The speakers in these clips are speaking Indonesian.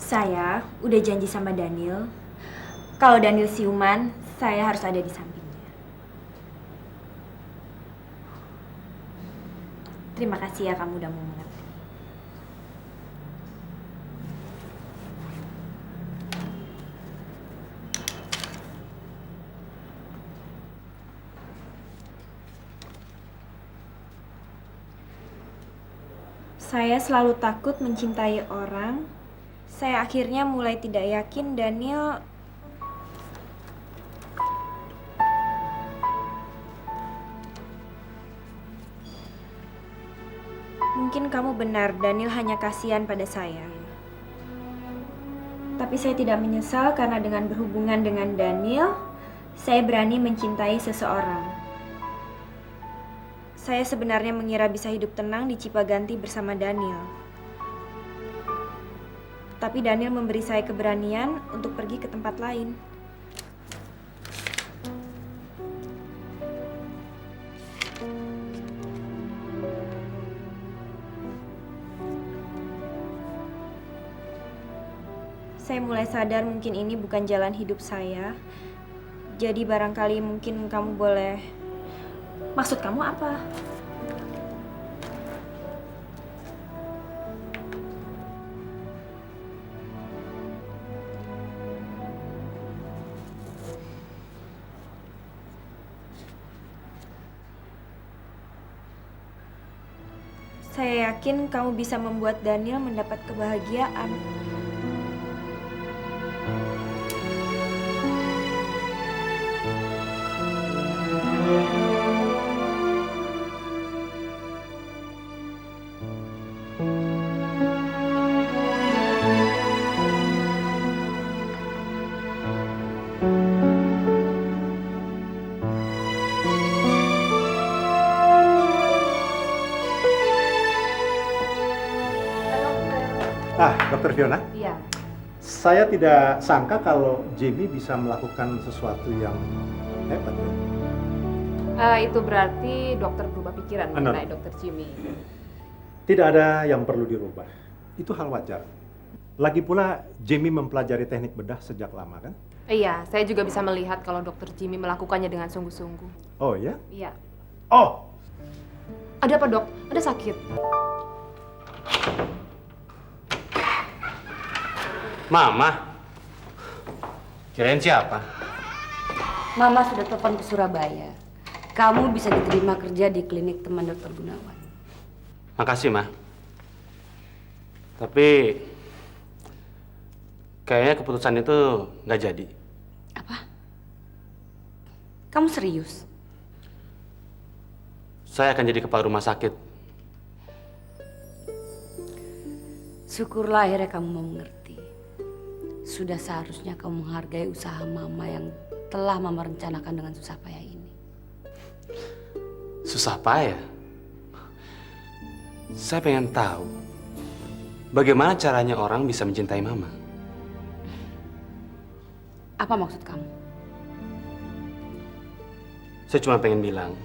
Saya udah janji sama Daniel. Kalau Daniel siuman, saya harus ada di sampingnya. Terima kasih ya kamu udah mau mengerti. Saya selalu takut mencintai orang. Saya akhirnya mulai tidak yakin Daniel. Mungkin kamu benar, Daniel hanya kasihan pada saya. Tapi saya tidak menyesal karena dengan berhubungan dengan Daniel, saya berani mencintai seseorang. Saya sebenarnya mengira bisa hidup tenang di Cipaganti bersama Daniel. Tapi Daniel memberi saya keberanian untuk pergi ke tempat lain. Saya mulai sadar mungkin ini bukan jalan hidup saya. Jadi barangkali mungkin kamu boleh... Maksud kamu apa? Saya yakin kamu bisa membuat Daniel mendapat kebahagiaan. Dokter Fiona? Iya. Saya tidak sangka kalau Jamie bisa melakukan sesuatu yang hebat. Itu berarti dokter berubah pikiran mengenai dokter Jimmy. Tidak ada yang perlu dirubah. Itu hal wajar. Lagi pula Jamie mempelajari teknik bedah sejak lama, kan? Iya, saya juga bisa melihat kalau dokter Jimmy melakukannya dengan sungguh-sungguh. Oh ya? Iya. Oh! Ada apa, Dok? Ada sakit? Mama? Kirain siapa? Mama sudah telepon ke Surabaya. Kamu bisa diterima kerja di klinik teman Dokter Gunawan. Makasih, Ma. Tapi kayaknya keputusan itu nggak jadi. Apa? Kamu serius? Saya akan jadi kepala rumah sakit. Syukurlah akhirnya kamu mau mengerti. Sudah seharusnya kamu menghargai usaha Mama yang telah Mama rencanakan dengan susah payah ini. Susah payah? Saya pengen tahu bagaimana caranya orang bisa mencintai Mama. Apa maksud kamu? Saya cuma pengen bilang,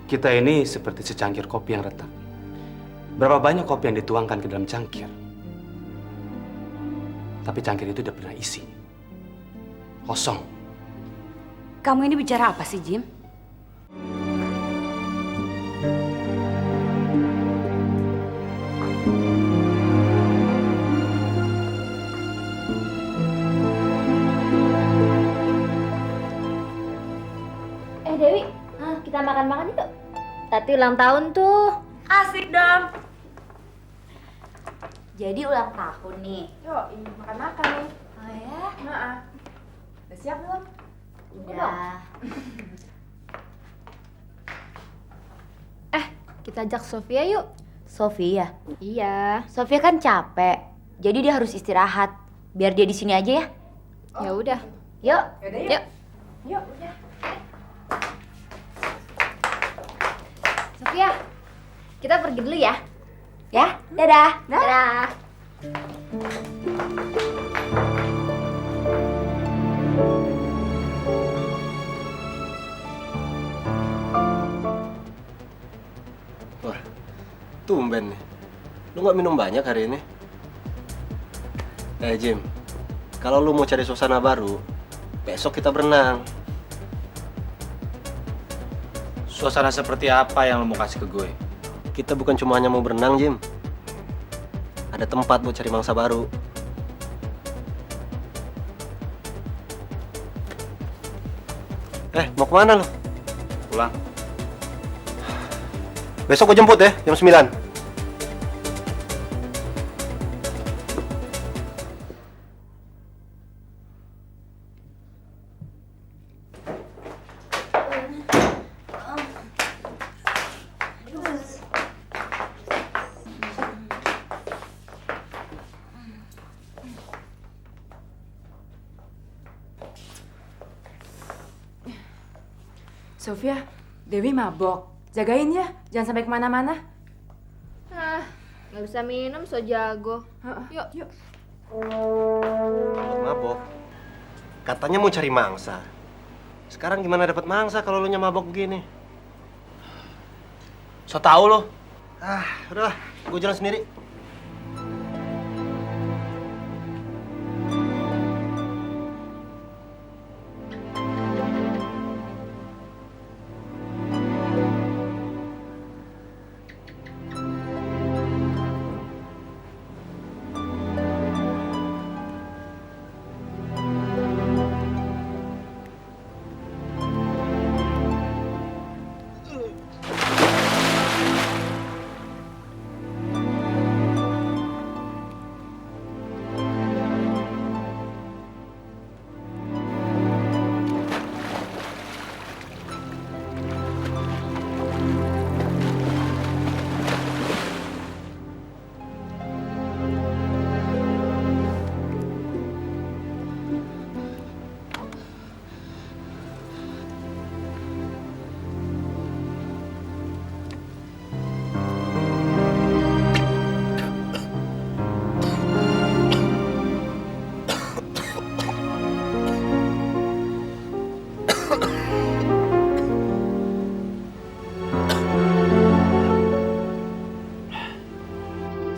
kita ini seperti secangkir kopi yang retak. Berapa banyak kopi yang dituangkan ke dalam cangkir? Tapi cangkir itu udah pernah isi. Kosong. Kamu ini bicara apa sih, Jim? Dewi, kita makan-makan yuk. Tati ulang tahun tuh. Asik dong. Jadi ulang tahun nih. Yuk, ini makan-makan nih. Oh ya? Nah, udah siap belum? Udah. Kita ajak Sofia yuk. Sofia. Iya. Sofia kan capek. Jadi dia harus istirahat. Biar dia di sini aja ya. Ya udah. Yuk. Yaudah, yuk. Yuk. Yuk, udah. Sofia. Kita pergi dulu ya. Ya, dadah. Dadah. Wah, tumben nih. Lu nggak minum banyak hari ini? Jim, kalau lu mau cari suasana baru, besok kita berenang. Suasana seperti apa yang lo mau kasih ke gue? Kita bukan cuma hanya mau berenang, Jim. Ada tempat buat cari mangsa baru. Mau kemana lu? Pulang. Besok gue jemput ya, jam 9. Sofia, Dewi mabok. Jagain ya, jangan sampai kemana-mana. Nggak bisa minum, so jago. Yuk, yuk. Mabok. Katanya mau cari mangsa. Sekarang gimana dapat mangsa kalau lu nya mabok begini? So tau lo. Udahlah, gue jalan sendiri.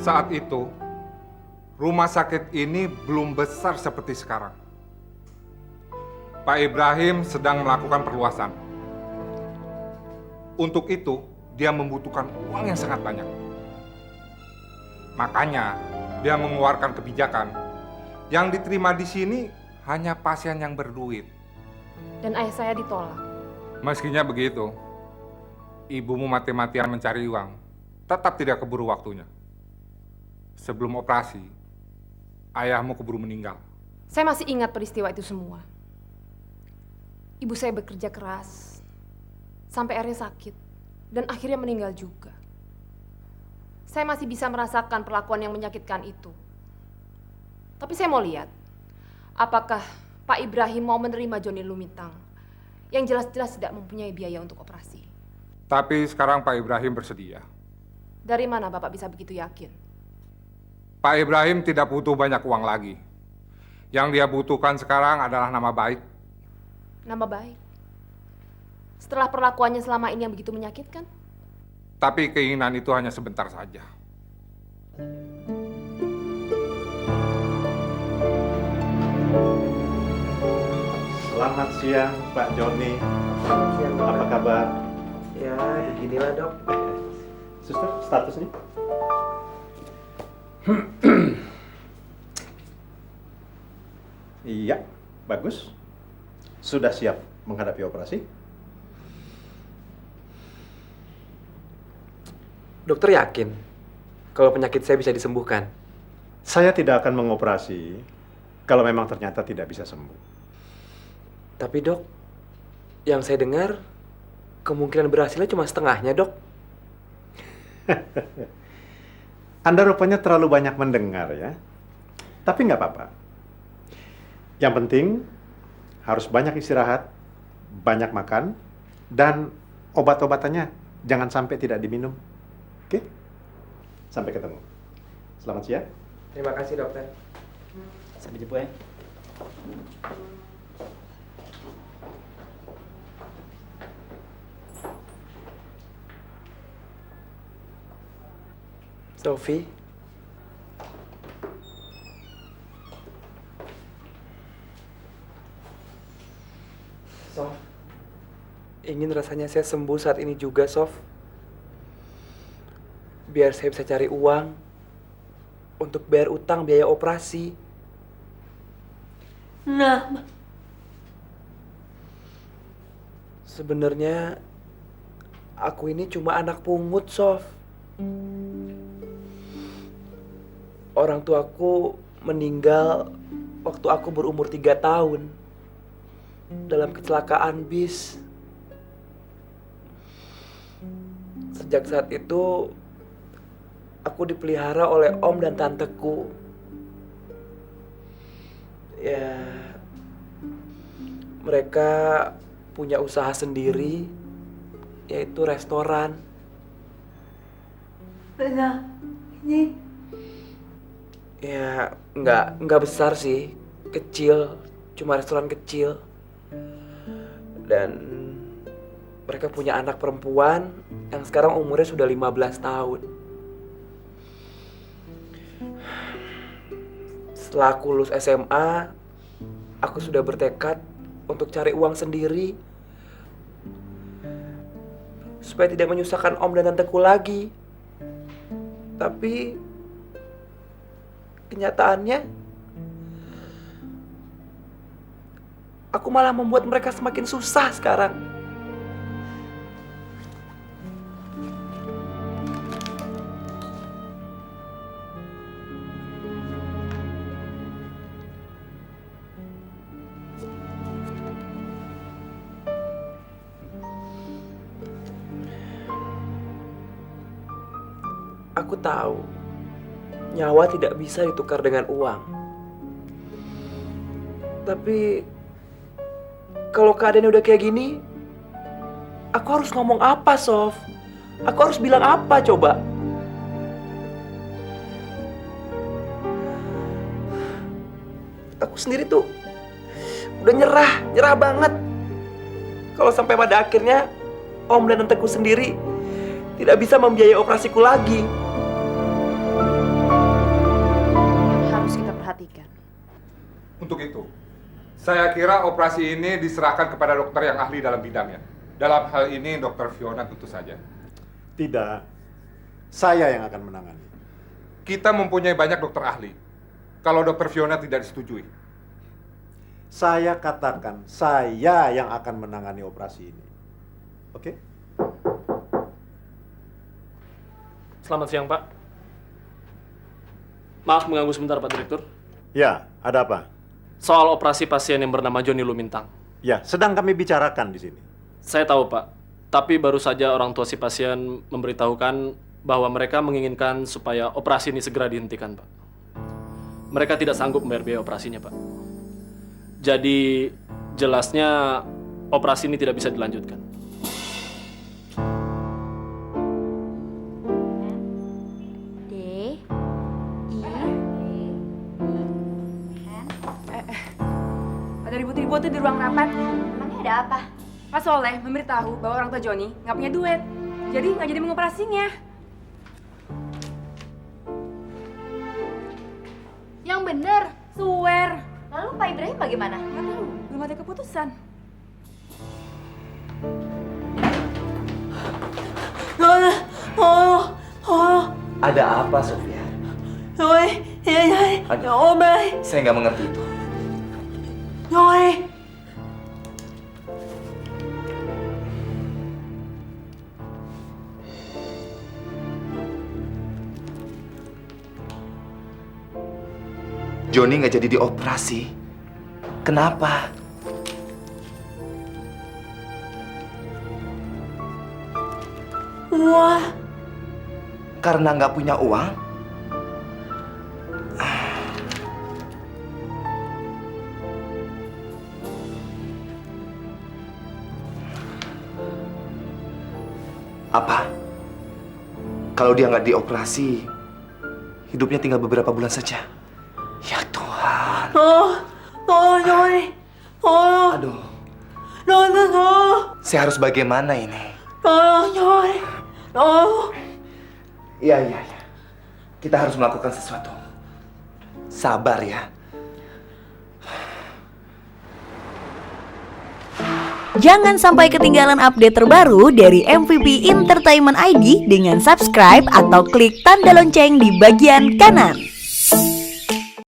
Saat itu, rumah sakit ini belum besar seperti sekarang. Pak Ibrahim sedang melakukan perluasan. Untuk itu, dia membutuhkan uang yang sangat banyak. Makanya, dia mengeluarkan kebijakan yang diterima di sini hanya pasien yang berduit. Dan ayah saya ditolak. Meskinya begitu, ibumu mati-matian mencari uang, tetap tidak keburu waktunya. Sebelum operasi, ayahmu keburu meninggal. Saya masih ingat peristiwa itu semua. Ibu saya bekerja keras, sampai akhirnya sakit, dan akhirnya meninggal juga. Saya masih bisa merasakan perlakuan yang menyakitkan itu. Tapi saya mau lihat, apakah Pak Ibrahim mau menerima Johnny Lumitang, yang jelas-jelas tidak mempunyai biaya untuk operasi. Tapi sekarang Pak Ibrahim bersedia. Dari mana Bapak bisa begitu yakin? Pak Ibrahim tidak butuh banyak uang lagi. Yang dia butuhkan sekarang adalah nama baik. Nama baik? Setelah perlakuannya selama ini yang begitu menyakitkan? Tapi keinginan itu hanya sebentar saja. Selamat siang, Pak Joni. Siang, Apa kabar? Ya, beginilah dok. Suster, statusnya? Iya, bagus. Sudah siap menghadapi operasi? Dokter yakin kalau penyakit saya bisa disembuhkan? Saya tidak akan mengoperasi kalau memang ternyata tidak bisa sembuh. Tapi dok, yang saya dengar kemungkinan berhasilnya cuma setengahnya dok. Anda rupanya terlalu banyak mendengar ya. Tapi nggak apa-apa. Yang penting harus banyak istirahat, banyak makan, dan obat-obatannya jangan sampai tidak diminum. Oke? Sampai ketemu. Selamat siang. Terima kasih dokter. Sampai jumpa ya. Sofi, ingin rasanya saya sembuh saat ini juga, Sof. Biar saya bisa cari uang untuk bayar utang biaya operasi. Nah, sebenarnya aku ini cuma anak pungut, Sof. Orang tuaku meninggal waktu aku berumur 3 tahun dalam kecelakaan bis. Sejak saat itu, aku dipelihara oleh om dan tanteku. Ya, mereka punya usaha sendiri, yaitu restoran. ini Ya, nggak besar sih, kecil, cuma restoran kecil. Dan mereka punya anak perempuan yang sekarang umurnya sudah 15 tahun. Setelah aku lulus SMA, aku sudah bertekad untuk cari uang sendiri supaya tidak menyusahkan om dan tanteku lagi. Tapi kenyataannya, aku malah membuat mereka semakin susah sekarang. Aku tahu nyawa tidak bisa ditukar dengan uang. Tapi kalau keadaannya udah kayak gini, aku harus ngomong apa, Sof? Aku harus bilang apa coba? Aku sendiri tuh udah nyerah banget. Kalau sampai pada akhirnya om dan tanteku sendiri tidak bisa membiayai operasiku lagi. Harus kita perhatikan. Untuk itu, saya kira operasi ini diserahkan kepada dokter yang ahli dalam bidangnya. Dalam hal ini, Dokter Fiona tentu saja. Tidak, saya yang akan menangani. Kita mempunyai banyak dokter ahli. Kalau Dokter Fiona tidak disetujui, Saya katakan, saya yang akan menangani operasi ini. Oke? Selamat siang, Pak. Maaf mengganggu sebentar, Pak Direktur. Ya, ada apa? Soal operasi pasien yang bernama Joni Lumintang. Ya, sedang kami bicarakan di sini. Saya tahu, Pak. Tapi baru saja orang tua si pasien memberitahukan bahwa mereka menginginkan supaya operasi ini segera dihentikan, Pak. Mereka tidak sanggup membayar biaya operasinya, Pak. Jadi, jelasnya operasi ini tidak bisa dilanjutkan. Ada ribut-ribut tuh di ruang rapat. Emangnya ada apa? Pak Soleh memberitahu bahwa orang tua Joni nggak punya duit. Jadi nggak jadi mengoperasinya. Yang bener. Swear. Lalu Pak Ibrahim bagaimana? Nggak tahu, belum ada keputusan. Ada apa, Sofia? Saya nggak mengerti itu. Joni nggak jadi dioperasi. Kenapa? Karena nggak punya uang? Apa? Kalau dia nggak dioperasi, hidupnya tinggal beberapa bulan saja. Ya Tuhan. Aduh. Saya harus bagaimana ini? Iya. Kita harus melakukan sesuatu. Sabar ya. Jangan sampai ketinggalan update terbaru dari MVP Entertainment ID dengan subscribe atau klik tanda lonceng di bagian kanan.